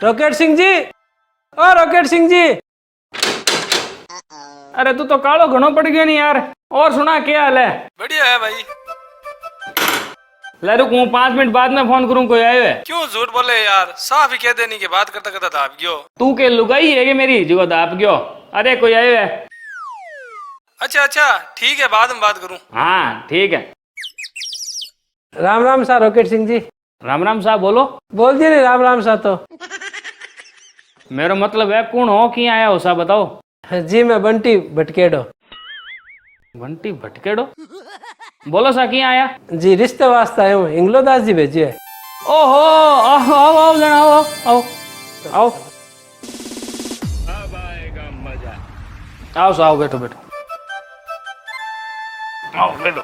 Rocket Singh ji, ओ rocket Singh ji. अरे तू तो कालो घणो पड़ गयो नहीं यार। और सुना क्या हाल है? बढ़िया है भाई। ले रुक, हूँ 5 मिनट बाद में फोन करूँ, कोई आयो है? क्यों झूठ बोले यार, साफ ही कह देनी की बात करता करता था आप गयो। तू के लुगाई है कि मेरी जो दाप गयो? अरे कोई आयो है? अच्छा अच्छा ठीक है, बाद में बात करूं। हाँ ठीक है। राम राम सा रॉकेट सिंह जी। राम राम साहब बोलो। बोल दिए नहीं राम राम सा तो। मेरा मतलब है कौन हो, कि आया हो सा बताओ। जी मैं बंटी भटकेडो। बंटी भटकेड़ो? बोलो सा कि आया? जी रिश्ते वास्ते आया हूँ, इंग्लोदास जी भेजिए। ओहो, आओ आओ आओ जरा, आओ आओ आओ आओ साहब, बैठो बैठो, आओ बैठो।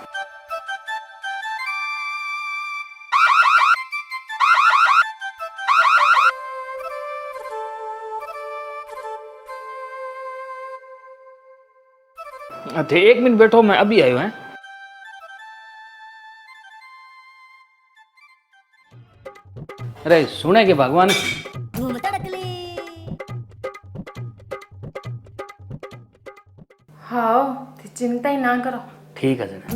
अच्छा 1 मिनट बैठो, मैं अभी आयो है। अरे सुने के भगवान। हाँ तो चिंता ही ना करो। ठीक है जरा।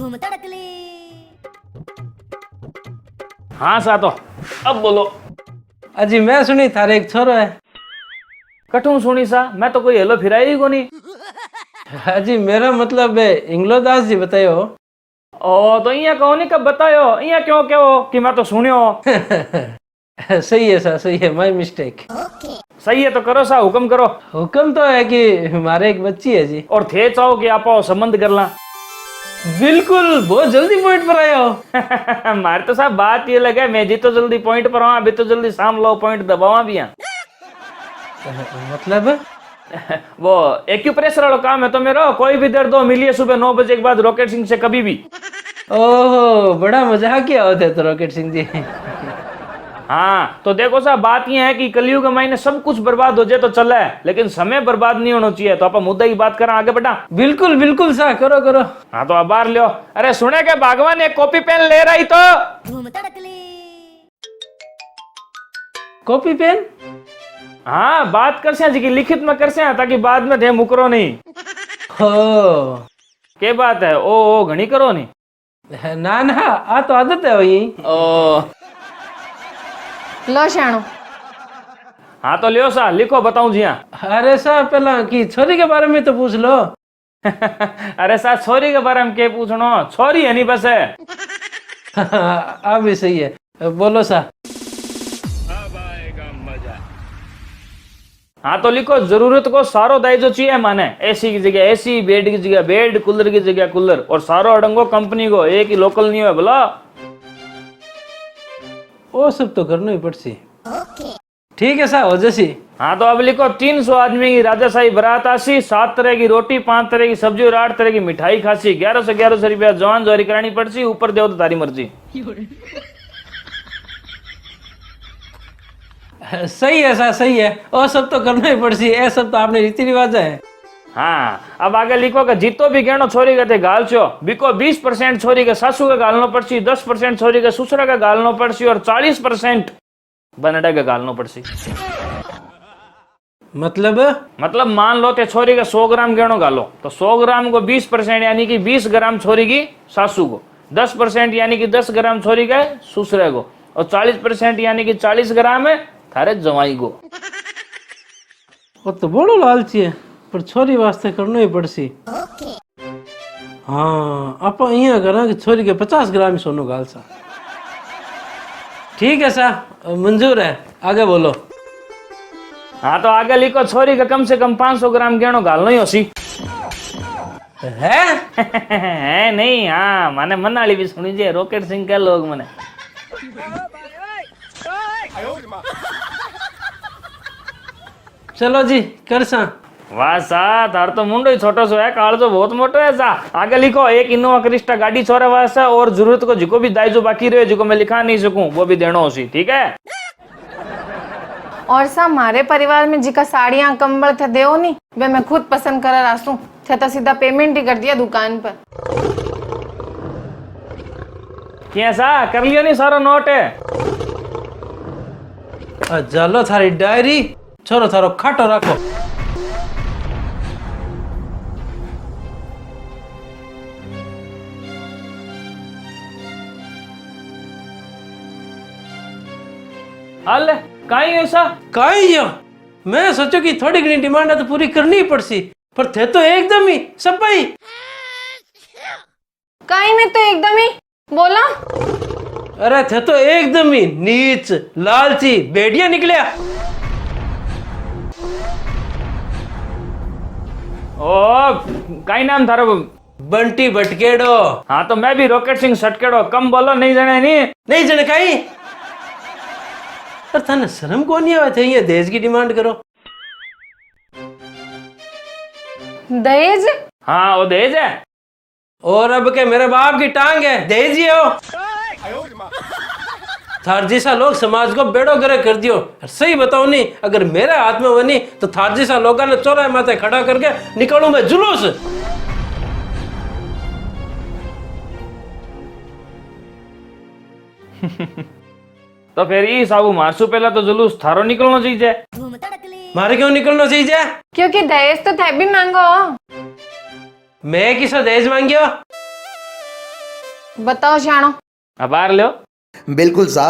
हाँ सातो, अब बोलो। अजी मैं सुनी थारे एक छोरो है। कठू सुनी सा, मैं तो कोई हेलो फिराई को नहीं। अजी मेरा मतलब है इंग्लोदास जी बतायो। ओ तो इया कहो नहीं, कब बतायो? इया क्यों कहो कि मैं तो सुनियो। सही है सर, सही है, माय मिस्टेक। सही है तो करो सा, हुक्म करो। हुक्म तो है कि हमारे एक बच्ची है जी। और थे चाहो कि आप आओ संबंध कर ला। बिल्कुल, बहुत जल्दी पॉइंट पर आए हो। मारे तो साहब बात ये लगे, मैं जी तो जल्दी पॉइंट पर आऊँ, अभी तो जल्दी शाम लो पॉइंट दबावा भी यहाँ। मतलब वो एक्यूप्रेशर वाला काम है तो मेरा, कोई भी दर्द हो मिलिए सुबह 9 बजे के बाद रॉकेट सिंह से कभी भी। ओहो बड़ा मजाकिया होते तो रॉकेट सिंह जी। हाँ तो देखो साहब, बात यह है कि कलयुग के महीने सब कुछ बर्बाद हो जाए तो चला है, लेकिन समय बर्बाद नहीं होना चाहिए। तो आप मुद्दा की बात करें आगे बढ़ा। बिल्कुल बिल्कुल सा, करो करो। हाँ तो अब बाहर लियो। अरे सुने के भगवान, एक कॉपी पेन ले रही तो। Copy pen? हाँ बात कर से जी की लिखित में कर से, ताकि बाद में थे मुकरो नहीं। हो के बात है, ओ घनी करो नहीं। ना ना, आ तो आदत है वही। ओ लो शाणो। हाँ तो लियो सा, लिखो बताऊं जी। हाँ अरे सा पहला की छोरी के बारे में तो पूछ लो। अरे सा छोरी के बारे में के पूछनो, छोरी है नहीं बस है। आप भी सही है, बोलो सा। हाँ तो लिखो, जरूरत को सारो दायित्व चाहिए माने। एसी की जगह एसी, बेड की जगह बेड, कूलर की जगह कूलर, और सारो अडंगो कंपनी को, एक ही लोकल नहीं है बोला। वो सब तो करना ही पड़सी। ठीक है सा, हो जैसी। हाँ तो अब लिखो, 300 आदमी की राजाशाही बारात आसी, 7 तरह की रोटी, 5 तरह की सब्जी और 8 तरह की मिठाई खासी, 1100 रुपया जवान जोरी करानी पड़सी, ऊपर देव तो तारी मर्जी। सही है सा, सही है। वो सब तो करना ही पड़सी, ये सब तो आपने रीति रिवाज है। हाँ अब आगे लिखो कि जीतो भी गहनो छोरी के थे गाल छो, बिको 20% छोरी के सासू का गालनो पड़सी, 10% छोरी के ससुरा का गालनो पड़सी, और 40% बनडा का गालनो पड़सी। मतलब मान लो ते छोरी का 100 ग्राम गहनो गालो, तो 100 ग्राम को 20% यानी कि 20 ग्राम छोरी की सासू को, 10% यानी कि 10 ग्राम छोरी के ससुरे को, और 40% यानी कि 40 ग्राम है थारे जवाई को। वो तो बड़ो लालची है, पर छोरी वास्ते करना ही पड़सी। हाँ आप अहिया करा कि छोरी के 50 ग्राम सोनो गाल सा। ठीक है सा, मंजूर है, आगे बोलो। हाँ तो आगे लिखो, छोरी का कम से कम 500 ग्राम गहनो गालनो ही होसी। है नहीं, हाँ माने मनाली भी सुनी जे रॉकेट सिंह के लोग मने। चलो जी कर सा। वाह सा, तार तो मुंडो ही छोटो सो है, काल तो बहुत मोटो है सा। आगे लिखो, एक इनोवा क्रिस्टा गाड़ी छोरे वास्ते, और जरूरत को जिको भी दायजो बाकी रहे, जिको मैं लिखा नहीं सकूं, वो भी देनो होसी। ठीक है। और सा हमारे परिवार में जिका साड़ियाँ कंबल थे देओ नहीं, वे मैं खुद पसंद कर रासू थे, तो सीधा पेमेंट ही कर दिया दुकान पर। क्या सा कर लियो नहीं, सारा नोट है। जालो थारी डायरी, छोरो थारो खाटो रखो। हाल काई ऐसा काई यो, मैं सोचो कि थोड़ी घनी डिमांड तो पूरी करनी ही पड़सी, पर थे तो एकदम ही सपाई। कहीं में तो एकदम ही बोला। अरे थे तो एकदम ही नीच लालची बेडिया निकलिया। ओ काई नाम थारो? बंटी भटकेड़ो। हाँ तो मैं भी रॉकेट सिंह सटकेड़ो, कम बोलो, नहीं जाने नहीं जने काई। पर थाने शर्म को नहीं आवे थे ये दहेज की डिमांड करो। दहेज? हाँ वो दहेज है। और अब के मेरे बाप की टांग है, दहेज ही हो। थार जैसा लोग समाज को बेड़ो करे कर दियो। सही बताओ नहीं, अगर मेरे हाथ में बनी तो थार जैसा लोगों ने चौराहे माथे खड़ा करके निकालू मैं जुलूस। तो फिर ई साबू मारसू पहला तो जुलूस थारो निकलना चाहिए। मारे क्यों निकलना चाहिए? क्योंकि दहेज तो थे भी मांगो। मैं किसा दहेज मांगियो? बताओ शानो। अब बाहर लो। बिल्कुल सा।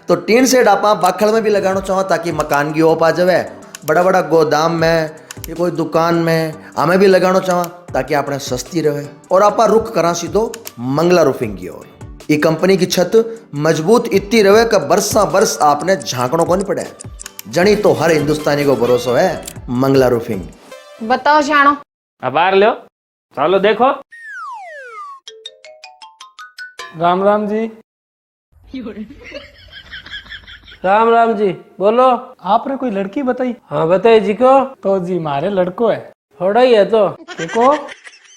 तो टीन सेट आप बाखड़ में भी लगाना चाहो ताकि मकान की ओप आ जावे। बड़ा बड़ा गोदाम में या कोई दुकान में हमें भी लगाना चाहो ताकि आपने सस्ती रहे। और आप रुख करा सीधो मंगला रूफिंग की ओर। ये कंपनी की छत मजबूत इतनी रहे कि बरसा बरस आपने झांकड़ों को नहीं पड़े। जनी तो हर हिंदुस्तानी को भरोसा है मंगला रूफिंग। बताओ शानो। अब बाहर लो, चलो देखो। राम राम जी। राम राम जी, बोलो। आपने कोई लड़की बताई? हाँ बताइए जी को। तो जी मारे लड़को है। थोड़ा ही है तो देखो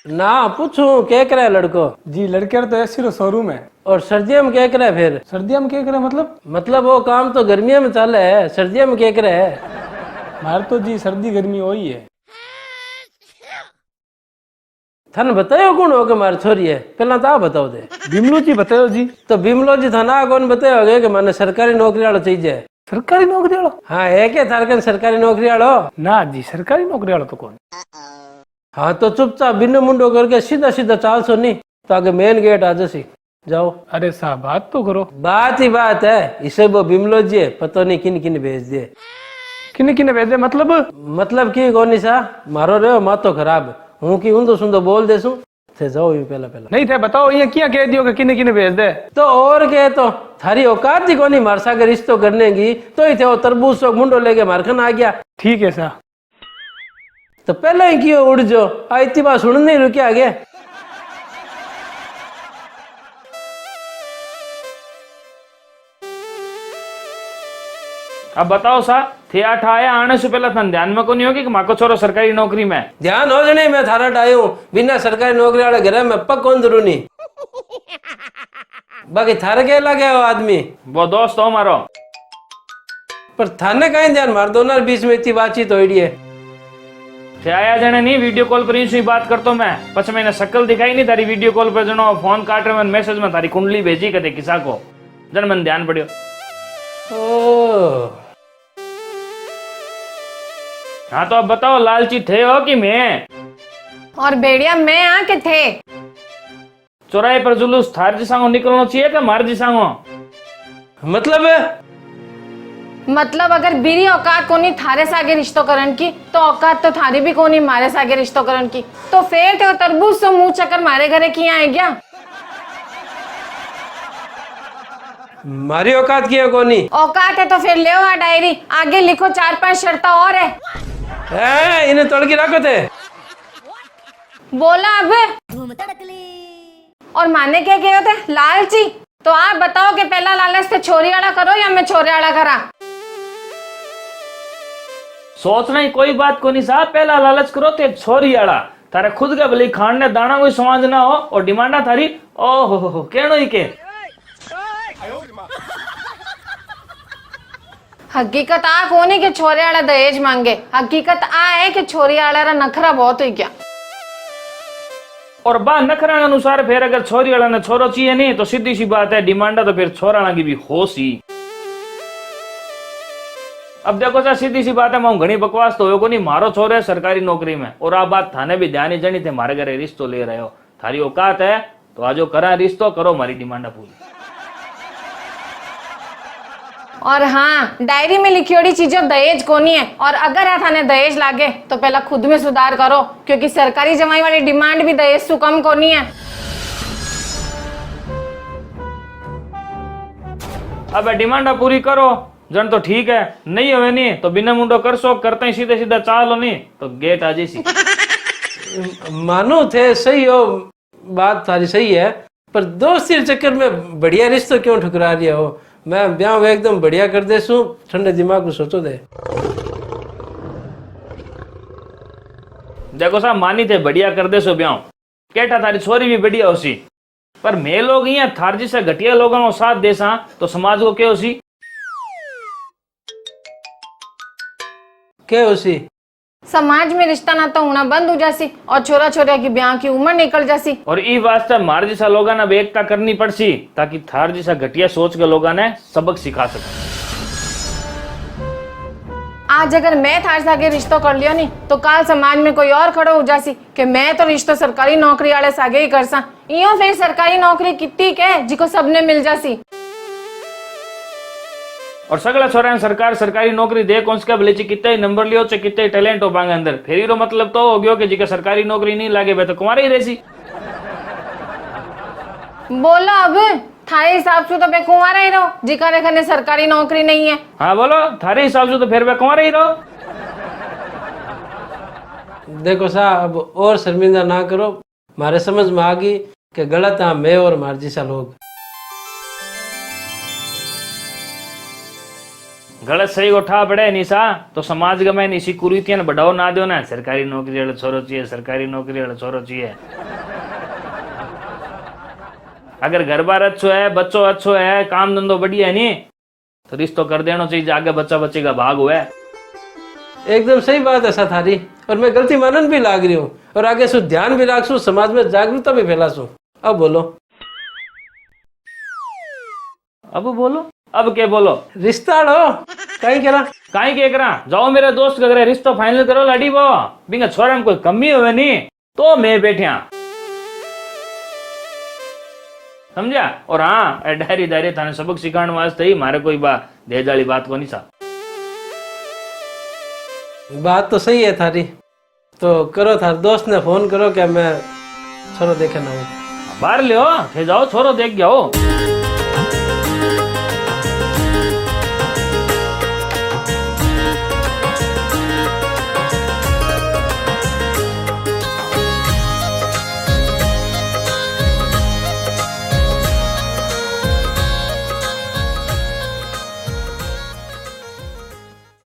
ना पूछूं क्या करे लड़को। जी लड़के तो ऐसी शोरूम है। और सर्दियों में क्या करे फिर? सर्दियों में क्या करे मतलब वो काम तो गर्मियों में चले है, सर्दियों में क्या करे है? मारे तो जी सर्दी गर्मी वही है। थाने बतायो कौन हो के मार छोरी है? पहला तो आप बताओ दे। बिमलू जी बताओ जी। तो बिमलो जी थाना कौन बताओगे कि मैंने सरकारी नौकरी वाला चाहिए? सरकारी नौकरी वाला? हाँ है क्या थारकन सरकारी नौकरी वालो? ना जी सरकारी नौकरी वाला तो कौन। हाँ तो चुपचाप बिन्नो मुंडो करके सीधा सीधा चाल सो नहीं तो आगे मेन गेट आ जैसी जाओ। अरे साहब बात तो करो। बात ही बात है। इसे वो बिमलो जी है, पता नहीं किन किन भेज दिए। किने किने भेजे मतलब की कौन सा मारो रे मातो खराब हूँ की ऊंधो सुंदो बोल देसू थे जाओ ये पहला नहीं थे बताओ ये क्या कह दियो कि किने किने भेज दे। तो और क्या तो थारी औकात ही कोनी मार सागर रिश्तो करने की तो ही थे वो तरबूज सो मुंडो लेके मारखन आ गया। ठीक है सा। तो पहले ही क्यों उड़ जो इतनी बात सुन नहीं रुके आगे। अब बताओ सा थे आठ आया आने से पहला तन ध्यान में को नहीं होगी कि माको छोरो सरकारी नौकरी में ध्यान हो जने मैं थारा आयो बिना सरकारी नौकरी वाले घर में पक कौन जरूरी। बाकी थारे के लगे हो आदमी वो दोस्त हो मारो। पर थाने कहीं ध्यान मार दो ना बीच में इतनी बातचीत हो रही है। थे आया जने नहीं वीडियो कॉल पर ही बात करतो मैं पछ मैंने शक्ल दिखाई नहीं तारी वीडियो कॉल पर जनो फोन काट रहे मैसेज में तारी कुंडली भेजी कदे किसा को जन मन ध्यान पड़ियो। ओ हाँ तो अब बताओ लालची थे हो कि मैं? और बेड़िया मैं आके थे। चौराहे पर जुलूस थार जिसांगो निकलना चाहिए कि मार जिसांगो? मतलब अगर बीरी औकात कोनी थारे सागे रिश्तो करन की तो औकात तो थारी भी कोनी मारे सागे रिश्तो करन की। तो फिर तो तरबूज से मुंह चक्कर मारे घरे की आए क्या? मारी औकात की है कोनी? औकात है तो फिर ले आ डायरी आगे लिखो 4-5 शर्त और है। इन्हें तोड़ के रखो थे। बोला अब और माने क्या कहे थे लालची। तो आप बताओ कि पहला लालच से छोरी आड़ा करो या मैं छोरे आड़ा करा? सोचना ही कोई बात को नहीं साहब पहला लालच करो ते छोरी आड़ा तारे खुद का भले खान ने दाना कोई समाज ना हो और डिमांडा थारी ओहो कहनो ही के। हकीकत आ कोनी के छोरे आड़ा दहेज मांगे। हकीकत आ है कि छोरी आड़ा रा नखरा बहुत हुई क्या। और बा नखरा अनुसार फिर अगर छोरी वाला ने छोरो चाहिए नहीं तो सीधी सी बात है डिमांडा तो फिर छोरा की भी होश ही। अब देखो सर सीधी सी बात है, मैं घनी बकवास तो हो को नहीं, मारो छोरे सरकारी नौकरी में, और आप बात थाने भी ध्यान ही जनी थे मारे घरे रिश्तो ले रहे हो, थारी औकात है तो आजो करा रिश्तो, करो हमारी डिमांड पूरी। और हाँ, डायरी में लिखी हुई चीजों दहेज कोनी है, और अगर आ थाने दहेज लागे तो पहला खुद में सुधार करो, क्योंकि सरकारी जमाई वाली डिमांड भी दहेज से कम कोनी है। अब डिमांड पूरी करो जन तो ठीक है, नहीं हुए नहीं तो बिना मुंडो कर सो, करते ही सीधे सीधा चालो नहीं तो गेट आ जैसी। मानो थे सही हो, बात सारी सही है, पर दोस्ती के चक्कर में बढ़िया रिश्ता क्यों ठुकरा रही हो? मैं ब्याह एकदम बढ़िया कर दे सू, ठंडे दिमाग को सोचो दे। देखो साहब मानी थे बढ़िया कर दे सो ब्याह, केटा थारी छोरी भी बढ़िया होसी, पर मैं लोग यहाँ थार जी से घटिया लोगों को साथ देसा तो समाज को क्या होसी? क्या होसी? समाज में रिश्ता ना तो होना बंद हो जासी और छोरा छोरा की ब्याह की उम्र निकल जासी। और ई वास्ते मार जैसा लोगों ने एकता करनी पड़सी, ताकि थार जैसा घटिया सोच के लोगों ने सबक सिखा सके। आज अगर मैं थार से आगे रिश्तो कर लियो नहीं तो काल समाज में कोई और खड़ो हो जासी कि मैं तो रिश्तो सरकारी नौकरी वाले से आगे ही कर सा। इयो फिर सरकारी नौकरी कितनी के जिको सबने मिल जासी। और सगला छोरा सरकार सरकारी नौकरी दे कौन से भले कितने नंबर लियो चे कितने टैलेंट हो बांगे अंदर, फिर रो मतलब तो हो गयो कि जिके सरकारी नौकरी नहीं लागे बे तो कुमारी ही रहसी। बोलो अब थारे हिसाब से तो मैं कुंवारा ही रहो जिका रेखा ने सरकारी नौकरी नहीं है। हाँ बोलो थारे हिसाब से तो फिर मैं कुमारा ही रहो। देखो साहब अब और शर्मिंदा ना करो, मारे समझ में आ गई कि गलत है मैं और मार जैसा लोग। गलत सही को ठा पड़े निशा तो समाज का मैं इसी कुरीतियां बढ़ाओ ना दो ना, सरकारी नौकरी वाले छोरो चाहिए, सरकारी नौकरी वाले छोरो चाहिए। अगर घर बार अच्छो है, बच्चों अच्छो है, काम धंधो बढ़िया है नहीं तो रिश्तो कर देना चाहिए, आगे बच्चा बच्चे का भाग हुआ है। एकदम सही बात है सा थारी, और मैं गलती मानन भी लाग रही हूँ और आगे सु ध्यान भी रखसू, समाज में जागरूकता भी फैलासू। अब बोलो, अब बोलो, अब क्या बोलो? रिश्ता लो कहीं करा कहीं के करा जाओ मेरे दोस्त का रिश्तो फाइनल करो लाडी बो, बिंगा छोरा में कोई कमी हुए नहीं तो मैं बैठा समझा। और हाँ डायरी डायरी थाने सबक सिखाने वास्ते ही मारे कोई दहेज वाली बात को नहीं सा। बात तो सही है थारी, तो करो थार दोस्त ने फोन करो क्या मैं छोरो देखे ना हूँ। बाहर ले फिर जाओ छोरो देख जाओ।